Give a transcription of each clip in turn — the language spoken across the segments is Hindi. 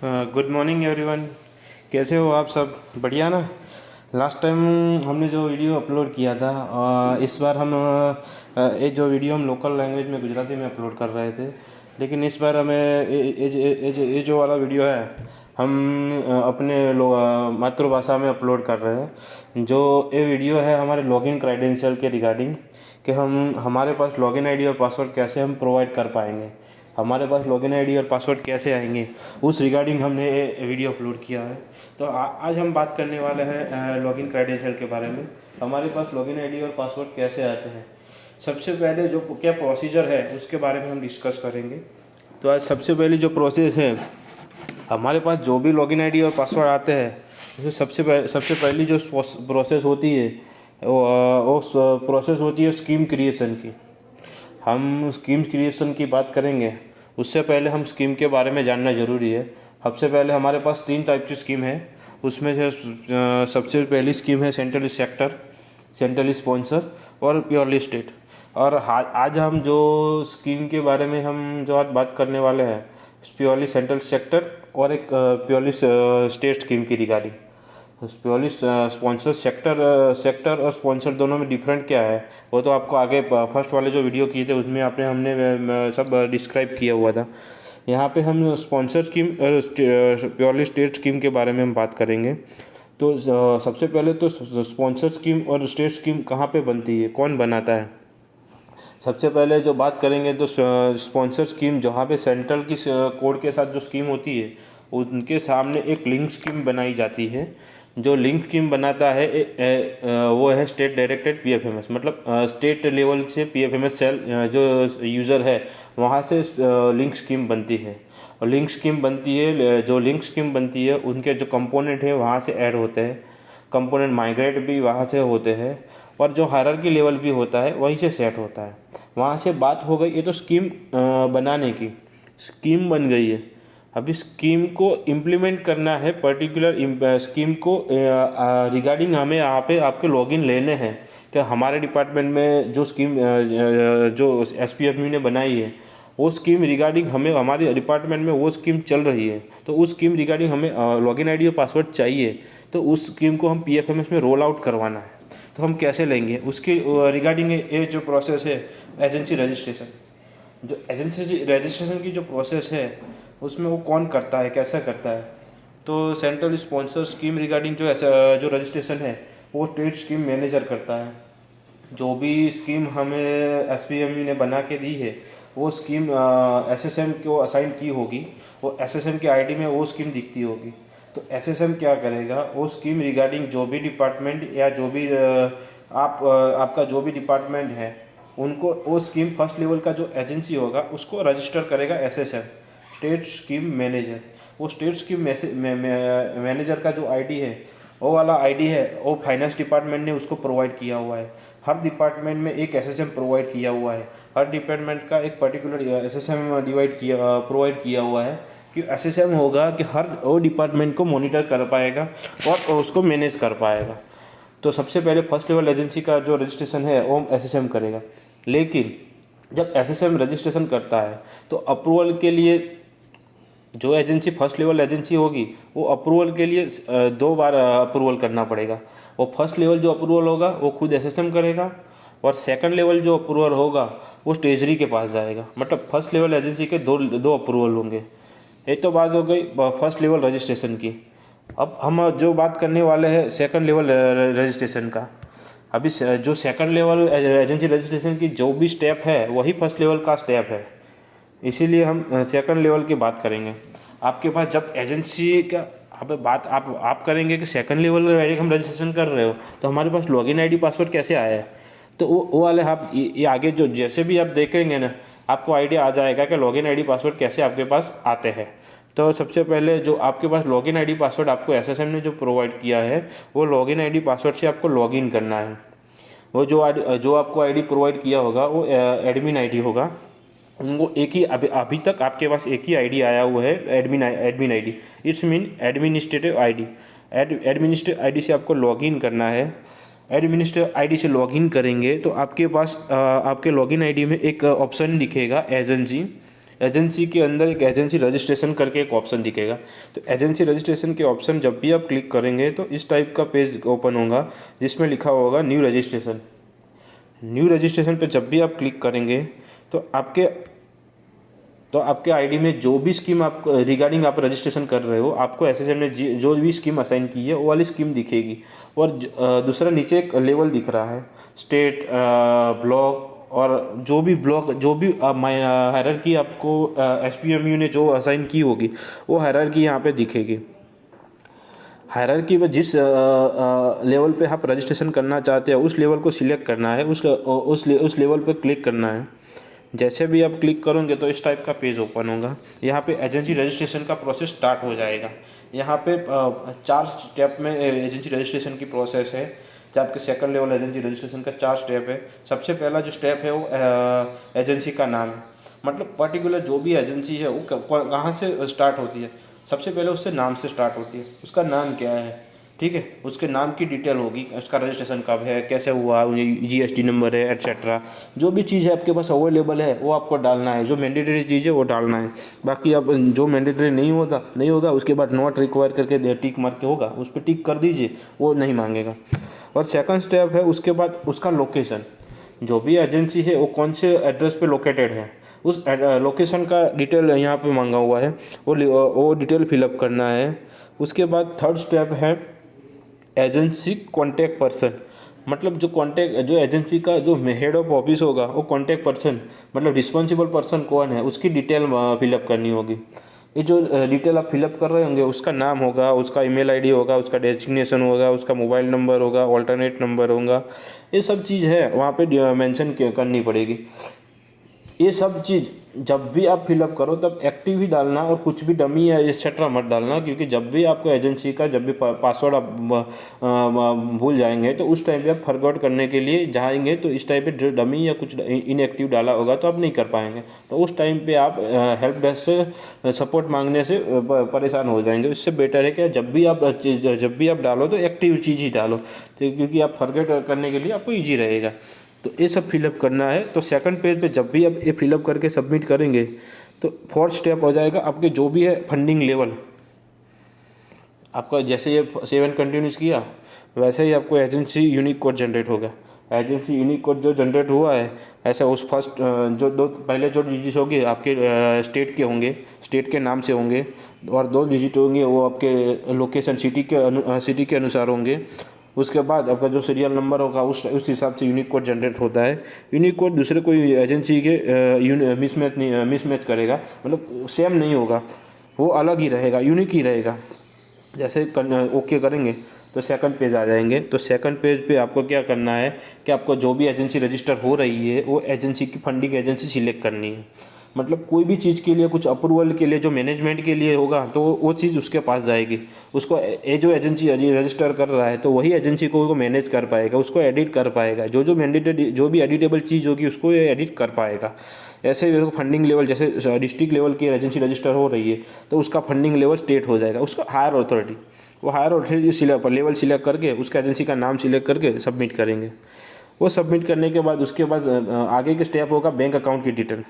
Good morning everyone. कैसे हो आप सब? बढ़िया ना। लास्ट टाइम हमने जो वीडियो अपलोड किया था, इस बार हम ये जो वीडियो हम लोकल लैंग्वेज में गुजराती में अपलोड कर रहे थे, लेकिन इस बार हमें ये जो वाला वीडियो है हम अपने मातृभाषा में अपलोड कर रहे हैं। जो ये वीडियो है हमारे लॉगिन क्रेडेंशियल के रिगार्डिंग, कि हमारे पास लॉगिन आईडी और पासवर्ड कैसे हम प्रोवाइड कर पाएंगे, हमारे पास लॉगिन आईडी और पासवर्ड कैसे आएंगे, उस रिगार्डिंग हमने ये वीडियो अपलोड किया है। तो आज हम बात करने वाले हैं लॉगिन क्रेडेंशियल के बारे में। हमारे पास लॉगिन आईडी और पासवर्ड कैसे आते हैं, सबसे पहले जो क्या प्रोसीजर है उसके बारे में हम डिस्कस करेंगे। तो आज सबसे पहली जो प्रोसेस है, हमारे पास जो भी लॉगिन आईडी और पासवर्ड आते हैं उसमें सबसे पहली जो प्रोसेस होती है वो प्रोसेस होती है स्कीम क्रिएशन की। हम स्कीम क्रिएशन की बात करेंगे, उससे पहले हम स्कीम के बारे में जानना ज़रूरी है। सबसे पहले हमारे पास 3 टाइप की स्कीम है। उसमें से सबसे पहली स्कीम है सेंट्रल सेक्टर, सेंट्रल स्पॉन्सर और प्योरली स्टेट। और आज हम जो स्कीम के बारे में हम जो आज बात करने वाले हैं, प्योरली सेंट्रल सेक्टर और एक प्योरली स्टेट स्कीम की रिगार्डिंग। प्योरली स्पॉन्सर सेक्टर और स्पॉन्सर दोनों में डिफरेंट क्या है वो तो आपको आगे फर्स्ट वाले जो वीडियो किए थे उसमें हमने सब डिस्क्राइब किया हुआ था। यहाँ पे हम स्पॉन्सर स्कीम और प्योरली स्टेट स्कीम के बारे में हम बात करेंगे। तो सबसे पहले तो स्पॉन्सर स्कीम और स्टेट स्कीम कहाँ पे बनती है, कौन बनाता है। सबसे पहले जो बात करेंगे तो स्पॉन्सर स्कीम, जहाँ पे सेंट्रल की कोड के साथ जो स्कीम होती है उनके सामने एक लिंक स्कीम बनाई जाती है। जो लिंक स्कीम बनाता है वो है स्टेट डायरेक्टेड पीएफएमएस, मतलब स्टेट लेवल से पीएफएमएस सेल जो यूज़र है वहाँ से लिंक स्कीम बनती है। और लिंक स्कीम बनती है, जो लिंक स्कीम बनती है उनके जो कंपोनेंट है वहाँ से ऐड होते हैं, कंपोनेंट माइग्रेट भी वहाँ से होते हैं, और जो हायरार्की लेवल भी होता है वहीं से सेट होता है। वहाँ से बात हो गई, ये तो स्कीम बनाने की, स्कीम बन गई है। अभी स्कीम को इम्प्लीमेंट करना है, पर्टिकुलर स्कीम को रिगार्डिंग हमें यहाँ पे आपके लॉगिन लेने हैं कि हमारे डिपार्टमेंट में जो स्कीम जो एसपीएफयू ने बनाई है वो स्कीम रिगार्डिंग हमें, हमारे डिपार्टमेंट में वो स्कीम चल रही है, तो उस स्कीम रिगार्डिंग हमें लॉगिन आईडी और पासवर्ड चाहिए। तो उस स्कीम को हम पीएफएमएस में रोल आउट करवाना है। तो हम कैसे लेंगे उसकी रिगार्डिंग ये जो प्रोसेस है एजेंसी रजिस्ट्रेशन। जो एजेंसी रजिस्ट्रेशन की जो प्रोसेस है उसमें वो कौन करता है, कैसे करता है। तो सेंट्रल स्पॉन्सर स्कीम रिगार्डिंग जो रजिस्ट्रेशन है वो स्टेट स्कीम मैनेजर करता है। जो भी स्कीम हमें एसपीएमयू ने बना के दी है वो स्कीम एसएसएम को असाइन की होगी, वो एसएसएम के आईडी में वो स्कीम दिखती होगी। तो एसएसएम क्या करेगा, वो स्कीम रिगार्डिंग जो भी डिपार्टमेंट या जो भी आपका जो भी डिपार्टमेंट है उनको वो स्कीम फर्स्ट लेवल का जो एजेंसी होगा उसको रजिस्टर करेगा एसएसएम, स्टेट स्कीम मैनेजर। वो स्टेट स्कीम मैनेजर का जो आईडी है वो वाला आईडी है वो फाइनेंस डिपार्टमेंट ने उसको प्रोवाइड किया हुआ है। हर डिपार्टमेंट में एक एसएसएम प्रोवाइड किया हुआ है, हर डिपार्टमेंट का एक पर्टिकुलर एसएसएम प्रोवाइड किया हुआ है कि एसएसएम होगा कि हर वो डिपार्टमेंट को मॉनिटर कर पाएगा और उसको मैनेज कर पाएगा। तो सबसे पहले फर्स्ट लेवल एजेंसी का जो रजिस्ट्रेशन है वो एसएसएम करेगा। लेकिन जब एसएसएम रजिस्ट्रेशन करता है तो अप्रूवल के लिए जो एजेंसी फर्स्ट लेवल एजेंसी होगी वो अप्रूवल के लिए 2 बार अप्रूवल करना पड़ेगा। वो फर्स्ट लेवल जो अप्रूवल होगा वो खुद एसएसएम करेगा, और सेकंड लेवल जो अप्रूवल होगा वो ट्रेजरी के पास जाएगा। मतलब फर्स्ट लेवल एजेंसी के दो अप्रूवल होंगे। ये तो बात हो गई फर्स्ट लेवल रजिस्ट्रेशन की। अब हम जो बात करने वाले हैं सेकंड लेवल रजिस्ट्रेशन का। अभी जो सेकंड लेवल एजेंसी रजिस्ट्रेशन की जो भी स्टेप है वही फर्स्ट लेवल का स्टेप है, इसीलिए हम सेकंड लेवल की बात करेंगे। आपके पास जब एजेंसी का बात आप करेंगे कि सेकंड लेवल हम रजिस्ट्रेशन कर रहे हो तो हमारे पास लॉगिन आईडी पासवर्ड कैसे आया है, तो वो वाले आप ये आगे जो जैसे भी आप देखेंगे ना आपको आइडिया आ जाएगा कि लॉगिन आईडी पासवर्ड कैसे आपके पास आते हैं। तो सबसे पहले जो आपके पास लॉगिन आईडी पासवर्ड आपको एसएसएम ने जो प्रोवाइड किया है वो लॉगिन आईडी पासवर्ड से आपको लॉगिन करना है। वो जो आपको आईडी प्रोवाइड किया होगा वो एडमिन आईडी होगा। उनको एक ही अभी तक आपके पास एक ही आईडी आया हुआ है, admin ID. It's mean administrative ID. Administrative ID से आपको लॉगिन करना है। एडमिनिस्ट्रेटिव आईडी से लॉगिन करेंगे तो आपके पास आपके लॉगिन आईडी में एक ऑप्शन दिखेगा एजेंसी। एजेंसी के अंदर एक एजेंसी रजिस्ट्रेशन करके एक ऑप्शन दिखेगा। तो एजेंसी रजिस्ट्रेशन के ऑप्शन जब भी आप क्लिक करेंगे तो इस टाइप का पेज ओपन होगा जिसमें लिखा होगा न्यू रजिस्ट्रेशन। न्यू रजिस्ट्रेशन पे जब भी आप क्लिक करेंगे तो आपके आईडी में जो भी स्कीम आप रिगार्डिंग आप रजिस्ट्रेशन कर रहे हो, आपको एसएसएम ने जो भी स्कीम असाइन की है वो वाली स्कीम दिखेगी। और दूसरा नीचे एक लेवल दिख रहा है, स्टेट, ब्लॉक, और जो भी ब्लॉक, जो भी हायरार्की आपको एसपीएमयू ने जो असाइन की होगी वो हायरार्की यहाँ पे दिखेगी। हायरार्की में जिस लेवल पे आप रजिस्ट्रेशन करना चाहते हो उस लेवल को सिलेक्ट करना है, उस लेवल पे क्लिक करना है। जैसे भी आप क्लिक करोगे तो इस टाइप का पेज ओपन होगा। यहाँ पे एजेंसी रजिस्ट्रेशन का प्रोसेस स्टार्ट हो जाएगा। यहाँ पे 4 स्टेप में एजेंसी रजिस्ट्रेशन की प्रोसेस है। जब आपके सेकंड लेवल एजेंसी रजिस्ट्रेशन का 4 स्टेप है। सबसे पहला जो स्टेप है वो एजेंसी का नाम है, मतलब पर्टिकुलर जो भी एजेंसी है वो कहाँ से स्टार्ट होती है, सबसे पहले उससे नाम से स्टार्ट होती है। उसका नाम क्या है, ठीक है, उसके नाम की डिटेल होगी, उसका रजिस्ट्रेशन कब है, कैसे हुआ, जीएसटी नंबर है, एटसेट्रा। जो भी चीज़ है आपके पास अवेलेबल है वो आपको डालना है, जो मैंडेटरी चीज़ है वो डालना है। बाकी आप जो मैंडेटरी नहीं होगा उसके बाद नॉट रिक्वायर करके टिक मार के होगा, उस पर टिक कर दीजिए, वो नहीं मांगेगा। और सेकंड स्टेप है उसके बाद उसका लोकेशन, जो भी एजेंसी है वो कौन से एड्रेस पे लोकेटेड है उस लोकेशन का डिटेल यहाँ पे मांगा हुआ है, वो डिटेल फिलअप करना है। उसके बाद थर्ड स्टेप है एजेंसी कॉन्टैक्ट पर्सन, मतलब जो एजेंसी का जो हेड ऑफ ऑफिस होगा वो कॉन्टैक्ट पर्सन, मतलब रिस्पॉन्सिबल पर्सन कौन है उसकी डिटेल फिलअप करनी होगी। ये जो डिटेल आप फिलअप कर रहे होंगे उसका नाम होगा, उसका ईमेल आईडी होगा, उसका डेजिग्नेशन होगा, उसका मोबाइल नंबर होगा, ऑल्टरनेट नंबर होगा, ये सब चीज़ है वहाँ पे मेंशन करनी पड़ेगी। ये सब चीज़ जब भी आप फिलअप करो तब एक्टिव ही डालना और कुछ भी डमी या एक्सेट्रा मत डालना, क्योंकि जब भी आपको एजेंसी का जब भी पासवर्ड आप भूल जाएंगे तो उस टाइम पे आप फॉरगॉट करने के लिए जाएंगे तो इस टाइप पे डमी या कुछ इनएक्टिव डाला होगा तो आप नहीं कर पाएंगे। तो उस टाइम पे आप हेल्प डेस्क से सपोर्ट मांगने से परेशान हो जाएंगे। इससे बेटर है कि जब भी आप डालो तो एक्टिव चीज़ ही डालो, तो क्योंकि आप फॉरगॉट करने के लिए आपको ईजी रहेगा। तो ये सब फिलअप करना है। तो सेकंड पेज पे जब भी आप ये फिलअप करके सबमिट करेंगे तो फोर्थ स्टेप हो जाएगा आपके जो भी है फंडिंग लेवल। आपका जैसे ये 7 कंटिन्यूस किया वैसे ही आपको एजेंसी यूनिक कोड जनरेट होगा। एजेंसी यूनिक कोड जो जनरेट हुआ है ऐसा उस फर्स्ट जो पहले जो डिजिट होंगे आपके स्टेट के होंगे, स्टेट के नाम से होंगे, और 2 डिजिट होंगे वो आपके लोकेशन सिटी के अनुसार होंगे। उसके बाद आपका जो सीरियल नंबर होगा उस हिसाब से यूनिक कोड जनरेट होता है। यूनिक कोड दूसरे कोई एजेंसी के मिसमैच करेगा, मतलब सेम नहीं होगा, वो अलग ही रहेगा, यूनिक ही रहेगा। जैसे ओके करेंगे तो सेकंड पेज आ जाएंगे। तो सेकंड पेज पे आपको क्या करना है कि आपको जो भी एजेंसी रजिस्टर हो रही है वो एजेंसी की फंडिंग एजेंसी सिलेक्ट करनी है। मतलब कोई भी चीज़ के लिए कुछ अप्रूवल के लिए जो मैनेजमेंट के लिए होगा तो वो चीज़ उसके पास जाएगी। उसको जो एजेंसी रजिस्टर कर रहा है तो वही एजेंसी को वो मैनेज कर पाएगा, उसको एडिट कर पाएगा, जो मैंडेटेड जो भी एडिटेबल चीज़ होगी उसको ये एडिट कर पाएगा। ऐसे ही फंडिंग लेवल जैसे डिस्ट्रिक्ट लेवल की एजेंसी रजिस्टर हो रही है तो उसका फंडिंग लेवल स्टेट हो जाएगा, उसका हायर अथॉरिटी, वो हायर अथॉरिटी लेवल सिलेक्ट करके उसका एजेंसी का नाम सिलेक्ट करके सबमिट करेंगे। वो सबमिट करने के बाद उसके बाद आगे के स्टेप होगा बैंक अकाउंट की डिटेल।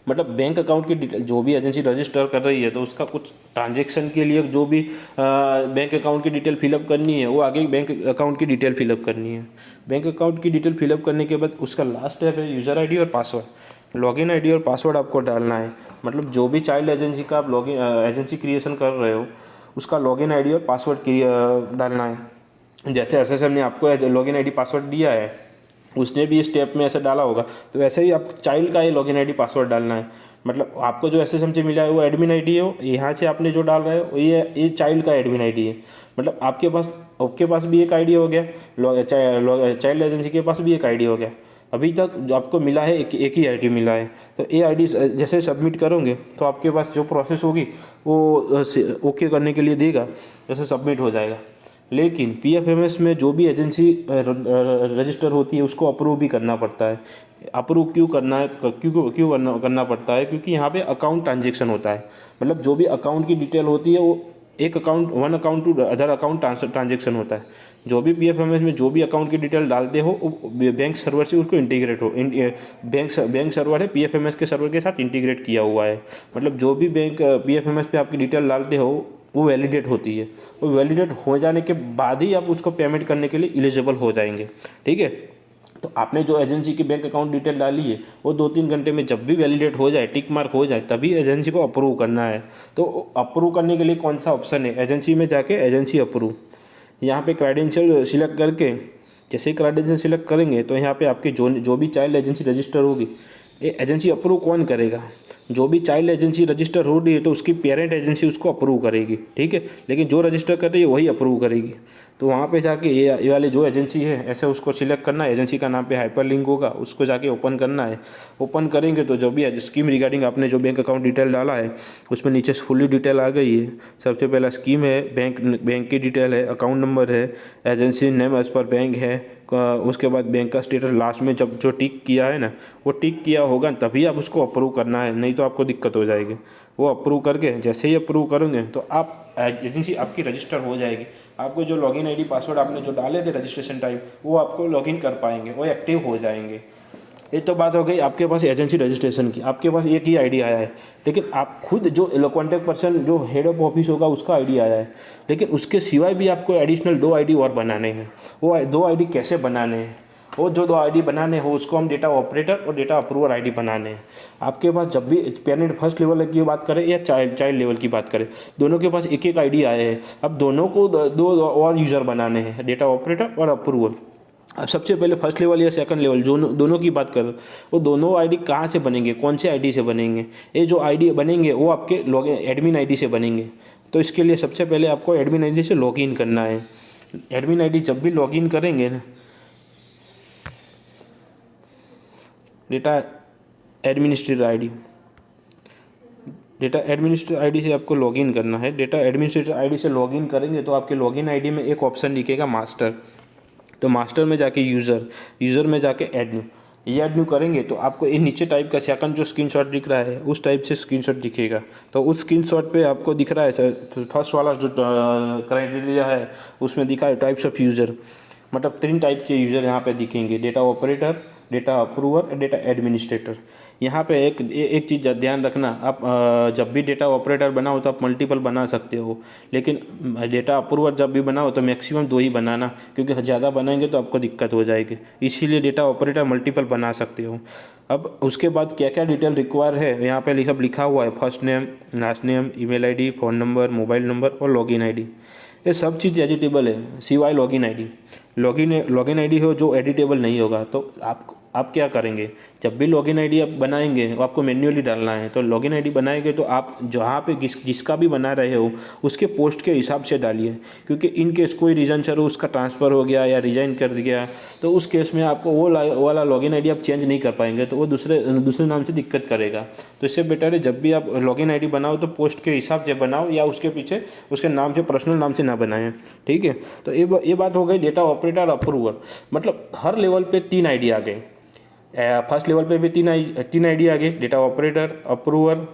मतलब बैंक अकाउंट की डिटेल जो भी एजेंसी रजिस्टर कर रही है तो उसका कुछ ट्रांजेक्शन के लिए जो भी बैंक अकाउंट की डिटेल फिलअप करनी है वो आगे बैंक अकाउंट की डिटेल फिलअप करनी है। बैंक अकाउंट की डिटेल फिलअप करने के बाद उसका लास्ट स्टेप है यूज़र आईडी और पासवर्ड। लॉगिन आईडी और पासवर्ड आपको डालना है, मतलब जो भी चाइल्ड एजेंसी का आप लॉगिन एजेंसी क्रिएशन कर रहे हो उसका लॉगिन आईडी और पासवर्ड डालना है। जैसे एसएसएम ने आपको लॉगिन आईडी पासवर्ड दिया है उसने भी स्टेप में ऐसे डाला होगा, तो वैसे ही आप चाइल्ड का ये लॉगिन आईडी पासवर्ड डालना है। मतलब आपको जो एसएसएम से मिला है वो एडमिन आईडी है, यहाँ से आपने जो डाल रहे हो ये चाइल्ड का एडमिन आईडी है। मतलब आपके पास भी एक आईडी हो गया, चाइल्ड एजेंसी के पास भी एक आईडी हो गया। अभी तक जो आपको मिला है एक ही आईडी मिला है। तो ये आईडी जैसे सबमिट करोगे तो आपके पास जो प्रोसेस होगी वो ओके करने के लिए देगा, जैसे सबमिट हो जाएगा। लेकिन पीएफएमएस में जो भी एजेंसी रजिस्टर होती है उसको अप्रूव भी करना पड़ता है। अप्रूव क्यों करना पड़ता है, क्योंकि यहाँ पे अकाउंट ट्रांजेक्शन होता है। मतलब जो भी अकाउंट की डिटेल होती है वो एक account one account to other account transaction होता है। जो भी PFMS में जो भी अकाउंट की डिटेल डालते हो बैंक सर्वर से उसको इंटीग्रेट हो, बैंक सर्वर है PFMS के सर्वर के साथ इंटीग्रेट किया हुआ है। मतलब जो भी बैंक PFMS पे आपकी डिटेल डालते हो वो वैलिडेट होती है। वो वैलिडेट हो जाने के बाद ही आप उसको पेमेंट करने के लिए एलिजिबल हो जाएंगे। ठीक है, तो आपने जो एजेंसी की बैंक अकाउंट डिटेल डाली है वो 2-3 घंटे में जब भी वैलिडेट हो जाए, टिक मार्क हो जाए, तभी एजेंसी को अप्रूव करना है। तो अप्रूव करने के लिए कौन सा ऑप्शन है, एजेंसी में जाके एजेंसी अप्रूव, यहाँ पे क्रेडेंशियल सिलेक्ट करके जैसे ही क्रेडेंशियल सिलेक्ट करेंगे तो यहाँ पे आपकी जो भी चाइल्ड एजेंसी रजिस्टर होगी, ये एजेंसी अप्रूव कौन करेगा, जो भी चाइल्ड एजेंसी रजिस्टर हो रही है तो उसकी पेरेंट एजेंसी उसको अप्रूव करेगी। ठीक है, लेकिन जो रजिस्टर कर रही है वही अप्रूव करेगी। तो वहाँ पे जाके ये वाली जो एजेंसी है ऐसे उसको सिलेक्ट करना है, एजेंसी का नाम पे हाइपर लिंक होगा, उसको जाके ओपन करना है। ओपन करेंगे तो जो भी स्कीम रिगार्डिंग आपने जो बैंक अकाउंट डिटेल डाला है उसमें नीचे फुल्ली डिटेल आ गई है। सबसे पहला स्कीम है, बैंक की डिटेल है, अकाउंट नंबर है, एजेंसी नेम एज पर बैंक है, उसके बाद बैंक का स्टेटस लास्ट में जब जो टिक किया है ना वो टिक किया होगा तभी आप उसको अप्रूव करना है, नहीं तो आपको दिक्कत हो जाएगी। वो अप्रूव करके जैसे ही अप्रूव करेंगे तो आप एजेंसी आपकी रजिस्टर हो जाएगी। आपको जो लॉगिन आईडी पासवर्ड आपने जो डाले थे रजिस्ट्रेशन टाइम वो आपको लॉगिन कर पाएंगे, वो एक्टिव हो जाएंगे। ये तो बात हो गई आपके पास एजेंसी रजिस्ट्रेशन की, आपके पास एक ही आईडी आया है। लेकिन आप खुद जो कॉन्टैक्ट पर्सन जो हेड ऑफ ऑफिस होगा उसका आईडी आया है, लेकिन उसके सिवाय भी आपको एडिशनल 2 आईडी और बनाने हैं। वो 2 आईडी कैसे बनाने हैं, वो जो 2 आईडी बनाने हो उसको हम डेटा ऑपरेटर और डेटा अप्रूवर आईडी बनाने हैं। आपके पास जब भी पेरेंट फर्स्ट लेवल की बात करें या चाइल्ड लेवल की बात करें, दोनों के पास एक एक आईडी आए हैं। अब दोनों को 2 और यूज़र बनाने हैं, डेटा ऑपरेटर और अप्रूवर। अब सबसे पहले फर्स्ट लेवल या सेकंड लेवल जो दोनों की बात करें, वो दोनों आईडी कहाँ से बनेंगे, कौन से आईडी से बनेंगे। ये जो आईडी बनेंगे वो आपके एडमिन आईडी से बनेंगे। तो इसके लिए सबसे पहले आपको एडमिन आईडी से लॉगिन करना है। एडमिन आईडी जब भी लॉगिन करेंगे ना, डेटा एडमिनिस्ट्रेटर आईडी से आपको लॉगिन करना है। डेटा एडमिनिस्ट्रेटर आईडी से लॉगिन करेंगे तो आपके लॉगिन आईडी में एक ऑप्शन दिखेगा मास्टर। तो मास्टर में जाके यूज़र में जाके ऐड न्यू करेंगे तो आपको ये नीचे टाइप का सेकंड जो स्क्रीनशॉट दिख रहा है उस टाइप से स्क्रीनशॉट दिखेगा। तो उस स्क्रीनशॉट पे आपको दिख रहा है फर्स्ट वाला जो क्राइटेरिया है उसमें दिखा है टाइप्स ऑफ यूज़र, मतलब 3 टाइप के यूज़र यहाँ पे दिखेंगे, डेटा ऑपरेटर, डेटा अप्रूवर और डेटा एडमिनिस्ट्रेटर। यहाँ पे एक चीज़ ध्यान रखना, आप जब भी डेटा ऑपरेटर बनाओ तो आप मल्टीपल बना सकते हो, लेकिन डेटा अप्रूवर जब भी बनाओ तो मैक्सिमम 2 ही बनाना, क्योंकि ज़्यादा बनाएंगे तो आपको दिक्कत हो जाएगी। इसीलिए डेटा ऑपरेटर मल्टीपल बना सकते हो। अब उसके बाद क्या क्या डिटेल रिक्वायर है यहाँ पे सब लिखा हुआ है, first name, last name, email ID, phone number, mobile number और लॉगिन आईडी। ये सब चीज़ एडिटेबल है सिवाय लॉगिन आईडी। लॉगिन आईडी हो जो एडिटेबल नहीं होगा। तो आप क्या करेंगे, जब भी लॉगिन आईडी आप बनाएंगे वो आपको मैन्युअली डालना है। तो लॉगिन आईडी बनाएंगे तो आप जहाँ पे जिसका भी बना रहे हो उसके पोस्ट के हिसाब से डालिए, क्योंकि इन केस कोई रीज़न से उसका ट्रांसफ़र हो गया या रिजाइन कर दिया तो उस केस में आपको वो वाला लॉगिन आईडी आप चेंज नहीं कर पाएंगे, तो वो दूसरे नाम से दिक्कत करेगा। तो इससे बेटर है जब भी आप लॉगिन आईडी बनाओ तो पोस्ट के हिसाब से बनाओ या उसके पीछे उसके नाम से पर्सनल नाम से ना बनाएं। ठीक है, तो ये बात हो गई डेटा ऑपरेटर अप्रूवर। मतलब हर लेवल पे 3 आईडी आ गए। फर्स्ट लेवल पे भी 3 आईडी आ गए, डेटा ऑपरेटर, अप्रूवर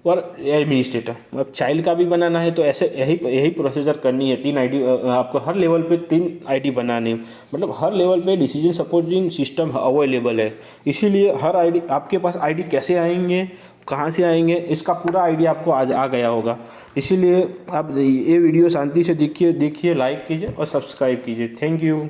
और एडमिनिस्ट्रेटर। अब चाइल्ड का भी बनाना है तो ऐसे यही प्रोसीजर करनी है। 3 आईडी आपको हर लेवल पे 3 आईडी बनानी है। मतलब हर लेवल पे डिसीजन सपोर्टिंग सिस्टम अवेलेबल है। इसीलिए हर आईडी आपके पास आईडी कैसे आएंगे, कहाँ से आएंगे, इसका पूरा आइडिया आपको आज आ गया होगा। इसीलिए आप ये वीडियो शांति से देखिए, लाइक कीजिए और सब्सक्राइब कीजिए। Thank you.